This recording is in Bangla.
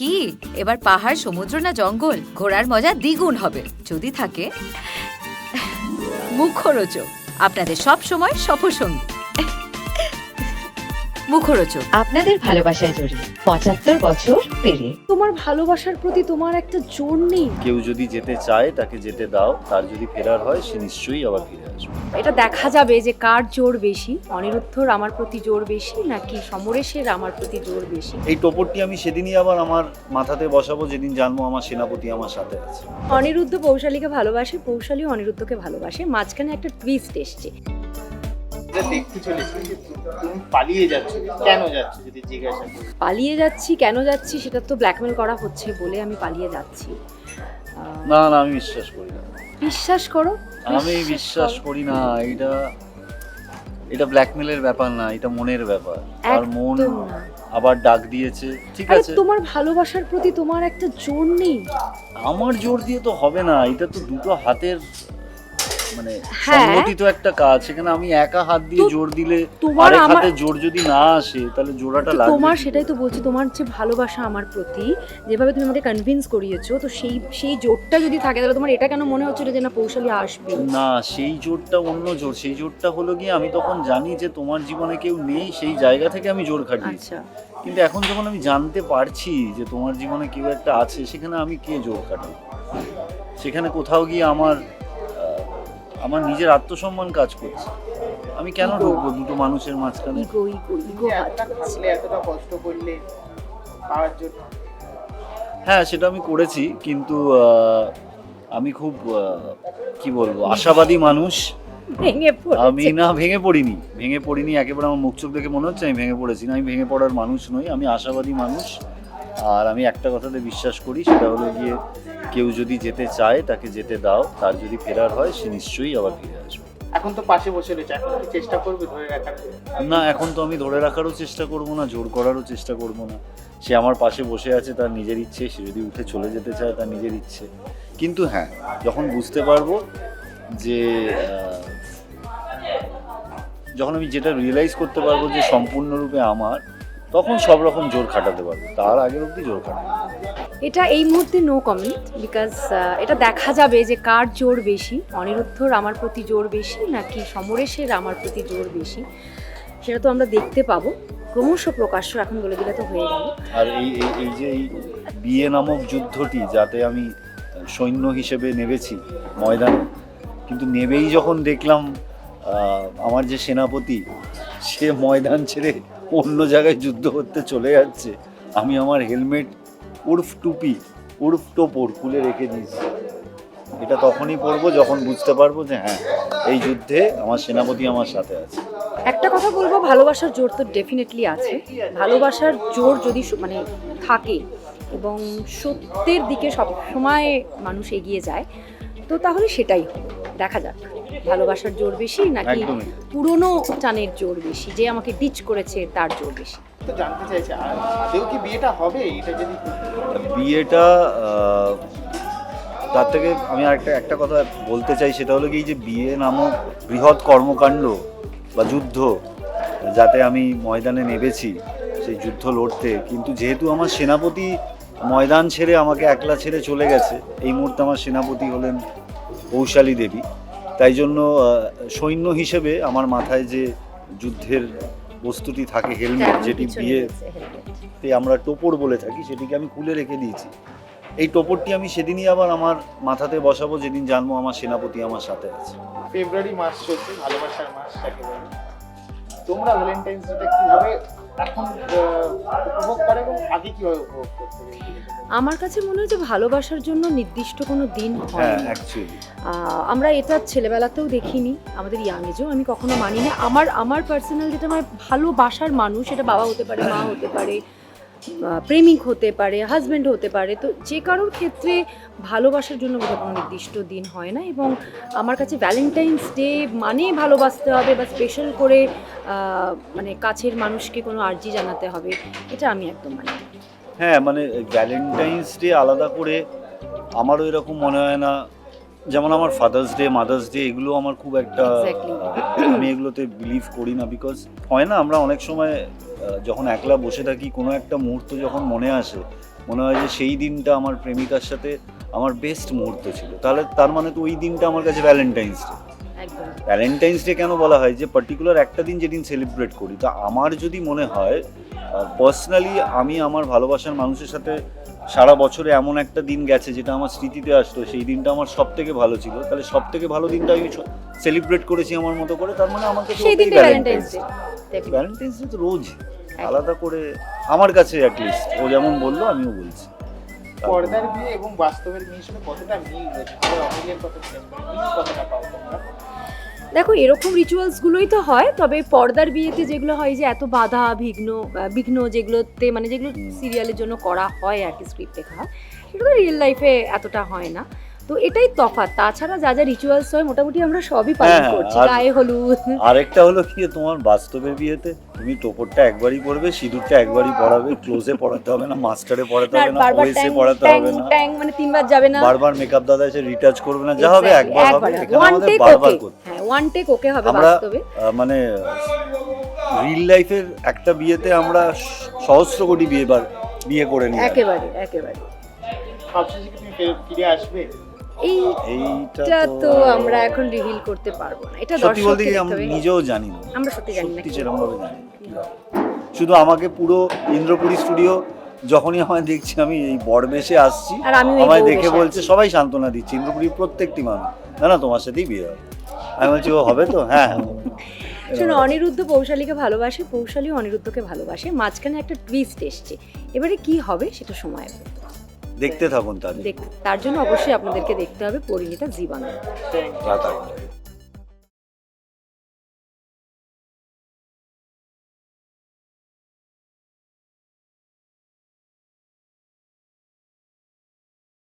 কি এবার পাহাড়, সমুদ্র না জঙ্গল? ঘোরার মজা দ্বিগুণ হবে যদি থাকে মুখরোচক। আপনাদের সব সময় সফরসঙ্গী মুখরোচক। আপনাদের ভালোবাসায় জড়িয়ে ৭৫ বছর পেরিয়ে তোমার ভালোবাসার প্রতি তোমার একটা জোর নেই। কেউ যদি যেতে চায় তাকে যেতে দাও, তার যদি ফেরার হয় সে নিশ্চয়ই আবার ফিরে আসবে। এটা দেখা যাবে যে কার জোর বেশি, অনিরুদ্ধর আমার প্রতি জোর বেশি নাকি সমরেশের আমার প্রতি জোর বেশি। এই টোপরটি আমি সেদিনই আবার আমার মাথাতে বসাবো যেদিন জানবো আমার সেনাপতি আমার সাথে আছে। অনিরুদ্ধ পৌশালীকে ভালোবাসে, পৌশালী অনিরুদ্ধকে ভালোবাসে, মাঝখানে একটা টুইস্ট এসছে। দেখতে চলেছি তুমি পালিয়ে যাচ্ছ, কেন যাচ্ছ যদি জিজ্ঞাসা করি? পালিয়ে যাচ্ছি, কেন যাচ্ছি সেটা তো ব্ল্যাকমেল করা হচ্ছে বলে আমি পালিয়ে যাচ্ছি। না না, আমি বিশ্বাস করি না। বিশ্বাস করো, আমি বিশ্বাস করি না। এটা ব্ল্যাকমেলের ব্যাপার না, এটা মনের ব্যাপার। আর মন একদম না। আবার ডাক দিয়েছে, ঠিক আরে আছে। তোমার ভালোবাসার প্রতি তোমার একটা জোর নেই। আমার জোর দিয়ে তো হবে না, এটা তো দুটো হাতের মানে হ্যাঁ। সংগঠিত একটা কাজ। সেখানে আমি একা হাত দিয়ে তো জোর দিলে তোমার আরেক আমার হাতে জোর যদি না আসে তাহলে জোড়াটা তো লাগবে। তোমার কি সেটাই করে? তো বলছি, তোমার যে ভালোবাসা আমার প্রতি, যেভাবে তুমি আমাকে কনভিন্স করিয়েছো, তো সেই জোরটা যদি থাকে তাহলে তোমার এটা কেন মনে হচ্ছিল যে না পৌশালী আসবে? না, সেই জোরটা অন্য জোর। সেই জোরটা হলো গিয়ে আমি তখন জানি যে তোমার জীবনে কেউ নেই, সেই জায়গা থেকে আমি জোর খাটিয়েছি। আচ্ছা, কিন্তু এখন যখন আমি জানতে পারছি যে তোমার জীবনে কেউ একটা আছে, সেখানে আমি কে জোর খাটাবো? সেখানে কোথাও গিয়ে আমার নিজের আত্মসম্মান কাজ করছে। আমি কেন Ego. ঢুকবো দুটো মানুষের মাঝখানে? ইগো ইগো ইগো এতটা ভাবলে, এতটা কষ্ট করলে পাওয়ার জন্য। হ্যাঁ, সেটা আমি করেছি, কিন্তু আমি খুব কি বলবো, আশাবাদী মানুষ। ভেঙে আমি পড়েছে। না, ভেঙে পড়িনি একেবারে। আমার মুখ চোখ দেখে মনে হচ্ছে আমি ভেঙে পড়েছি না। আমি ভেঙে পড়ার মানুষ নই, আমি আশাবাদী মানুষ। আর আমি একটা কথাতে বিশ্বাস করি, সেটা হলো গিয়ে কেউ যদি যেতে চায় তাকে যেতে দাও, তার যদি ফেরার হয় সে নিশ্চয়ই আবার ফিরে আসবে। এখন তো পাশে বসে রয়েছে, এখন কি চেষ্টা করবে ধরে রাখার? না, এখন তো আমি ধরে রাখারও চেষ্টা করব না, জোর করারও চেষ্টা করব না। সে আমার পাশে বসে আছে, তার নিজের ইচ্ছে। সে যদি উঠে চলে যেতে চায় তার নিজের ইচ্ছে। কিন্তু হ্যাঁ, যখন বুঝতে পারবো যে যখন আমি যেটা রিয়েলাইজ করতে পারবো যে সম্পূর্ণরূপে আমার, তখন সব রকম জোর খাটাতে পারবো। তার আগের অবধি জোর খাটাতে পারবো। এটা এই মুহূর্তে নো কমেন্ট, বিকজ এটা দেখা যাবে যে কার জোর বেশি, অনিরুদ্ধর আমার প্রতি জোর বেশি নাকি সমরেশের আমার প্রতি জোর বেশি, সেটা তো আমরা দেখতে পাবো। ক্রমশ প্রকাশ্য এখন বলে দিলে তো হয়ে গেল। আর এই যে এই বিয়ে নামক যুদ্ধটি, যাতে আমি সৈন্য হিসেবে নেমেছি ময়দানে, কিন্তু নেমেই যখন দেখলাম আমার যে সেনাপতি, সে ময়দান ছেড়ে অন্য জায়গায় যুদ্ধ করতে চলে যাচ্ছে, আমি আমার হেলমেট উর্ফ টুপি উর্ফ টোপর খুলে রেখে দিয়েছি। এটা তখনই পরবো যখন বুঝতে পারবো যে হ্যাঁ, এই যুদ্ধে আমার সেনাপতি আমার সাথে আছে। একটা কথা বলবো, ভালোবাসার জোর তো ডেফিনেটলি আছে। ভালোবাসার জোর যদি মানে থাকে এবং সত্যের দিকে সব সময় মানুষ এগিয়ে যায়, তো তাহলে সেটাই হবে। দেখা যাক ভালোবাসার জোর বেশি নাকি একদমই। পুরনো টানের জোর বেশি, যে আমাকে ডিচ করেছে তার জোর বেশি। তো জানতে চাইছে আর আদেও কি বিয়েটা হবে? এটা যদি বিয়েটা তার থেকে আমি একটা কথা বলতে চাই, সেটা হলো কি, যে বিয়ে নামক বৃহৎ কর্মকাণ্ড বা যুদ্ধ, যাতে আমি ময়দানে নেমেছি সেই যুদ্ধ লড়তে, কিন্তু যেহেতু আমার সেনাপতি ময়দান ছেড়ে আমাকে একলা ছেড়ে চলে গেছে, এই মুহূর্তে আমার সেনাপতি হলেন পৌশালী দেবী, তাই জন্য সৈন্য হিসেবে আমার মাথায় যে যুদ্ধের বস্তুটি থাকে, হেলমেট, যেটি বিয়েতে আমরা টোপর বলে থাকি, সেটিকে আমি খুলে রেখে দিয়েছি। এই টোপরটি আমি সেদিনই আবার আমার মাথাতে বসাবো যেদিন জানবো আমার সেনাপতি আমার সাথে আছে। ফেব্রুয়ারি মাস চলছে, ভালোবাসার মাস একেবারে। তোমরা ভ্যালেন্টাইন্স ডেটা কিভাবে এখন উপভোগ করে এবং আগে কিভাবে উপভোগ করতে? আমার কাছে মনে হয় যে ভালোবাসার জন্য নির্দিষ্ট কোনো দিন হয় হ্যাঁ, না। অ্যাকচুয়ালি আমরা এটা ছেলেবেলাতেও দেখিনি, আমাদের ইয়াং এজেও আমি কখনো মানি না। আমার পার্সোনাল যেটা আমার ভালোবাসার মানুষ, এটা বাবা হতে পারে, মা হতে পারে, প্রেমিক হতে পারে, হাজব্যান্ড হতে পারে, তো যে কারোর ক্ষেত্রে ভালোবাসার জন্য বোধহয় কোনো নির্দিষ্ট দিন হয় না। এবং আমার কাছে ভ্যালেন্টাইন্স ডে মানে ভালোবাসতে হবে বা স্পেশাল করে মানে কাছের মানুষকে কোনো আর্জি জানাতে হবে, এটা আমি একদম মানি না। হ্যাঁ, মানে ভ্যালেন্টাইন্স ডে আলাদা করে আমারও এরকম মনে হয় না। যেমন আমার ফাদার্স ডে, মাদার্স ডে, এগুলো আমার খুব একটা Exactly. আমি এগুলোতে বিলিভ করি না। বিকজ হয় না, আমরা অনেক সময় যখন একলা বসে থাকি, কোনো একটা মুহূর্ত যখন মনে আসে, মনে হয় যে সেই দিনটা আমার প্রেমিকার সাথে আমার বেস্ট মুহূর্ত ছিল। তাহলে তার মানে তো ওই দিনটা আমার কাছে ভ্যালেন্টাইন্স ডে। একদম ভ্যালেন্টাইন্স ডে কেন বলা হয় যে পার্টিকুলার একটা দিন যেদিন সেলিব্রেট করি, তা আমার যদি মনে হয় পার্সোনালি আমি আমার ভালোবাসার মানুষের সাথে সারা বছরে এমন একটা দিন গেছে যেটা আমার স্মৃতিতে আসতো, সেই দিনটা আমার সব থেকে ভালো ছিল, তাহলে সব থেকে ভালো দিনটা আমি সেলিব্রেট করেছি আমার মতো করে, তার মানে আমার কাছে সেই দিনটা ভ্যালেন্টাইন্স ডে ভ্যালেন্টাইন্স ডে তো রোজ আলাদা করে আমার কাছে অ্যাটলিস্ট, ও যেমন বললো আমিও বলছি। পর্দার বিয়ে এবং বাস্তবের বিয়ের সাথে কতটা মিল রয়েছে, অমিলের কথা মিল কতটা পাও তোমরা? দেখো এরকম রিচুয়ালসগুলোই তো হয়, তবে পর্দার বিয়েতে যেগুলো হয় যে এত বাধা বিঘ্ন যেগুলোতে মানে যেগুলো সিরিয়ালের জন্য করা হয় আর কি, স্ক্রিপ্ট লেখা হয়, সেটা তো রিয়েল লাইফে এতটা হয় না। তো এটাই তফাৎ, তাছাড়া যা যা রিচুয়ালস হয় মোটামুটি আমরা সবই পালন হ্যাঁ, করছি। আর- গায়ে হলুদ, আরেকটা হলো কি, তোমার বাস্তবের বিয়েতে তুমি টোপরটা একবারই পরবে, সিঁদুরটা একবারই পরাবে, ক্লোজে পড়াতে হবে না, মাস্টারে পড়াতে হবে না, বারবার ওয়েসে ট্যাং পড়াতে ট্যাং হবে না, ট্যাং মানে তিনবার যাবে না, বারবার মেকআপ দাদা এসে রিটাচ করবে না, যা হবে একবার হবে। এখানে ওয়ান আমাদের টেক বারবার ওকে, করতে হ্যাঁ ওয়ান টেক ওকে হবে আমরা বাস্তবে। মানে রিল লাইফের একটা বিয়েতে আমরা সহস্র কোটি বিয়ে করে নিই। একেবারে একেবারে সবশেষে কি তুমি ফিরে আসবে? এইটা এটা তো আমরা এখন রিভিল করতে পারবো না, এটা সত্যি বলতে দর্শককে কি দেখতে আমরা হবে। নিজেও জানি না, আমরা সত্যি জানি না সত্যি কি সেরকম ভাবে জানি না কি হবে। শুধু আমাকে পুরো ইন্দ্রপুরী স্টুডিও যখনই আমায় দেখছি আমি এই বড়বেশে আসছি, আর আমিও এই আমায় বউ দেখে বেশে বলছে, আছি। সবাই সান্ত্বনা দিচ্ছে, ইন্দ্রপুরীর প্রত্যেকটি মানুষ, না না তোমার সাথেই বিয়ে হবে। আমি বলছি ও হবে তো, হ্যাঁ হ্যাঁ হবে। শোনো, অনিরুদ্ধ পৌশালীকে ভালোবাসে, পৌশালী অনিরুদ্ধকে ভালোবাসে, মাঝখানে একটা টুইস্ট এসছে, এবারে কি হবে সেটা সময় দেখতে থাকুন তাহলে তার জন্য অবশ্যই আপনাদেরকে দেখতে হবে পরিণীতা জীবন। রাত 8টায়।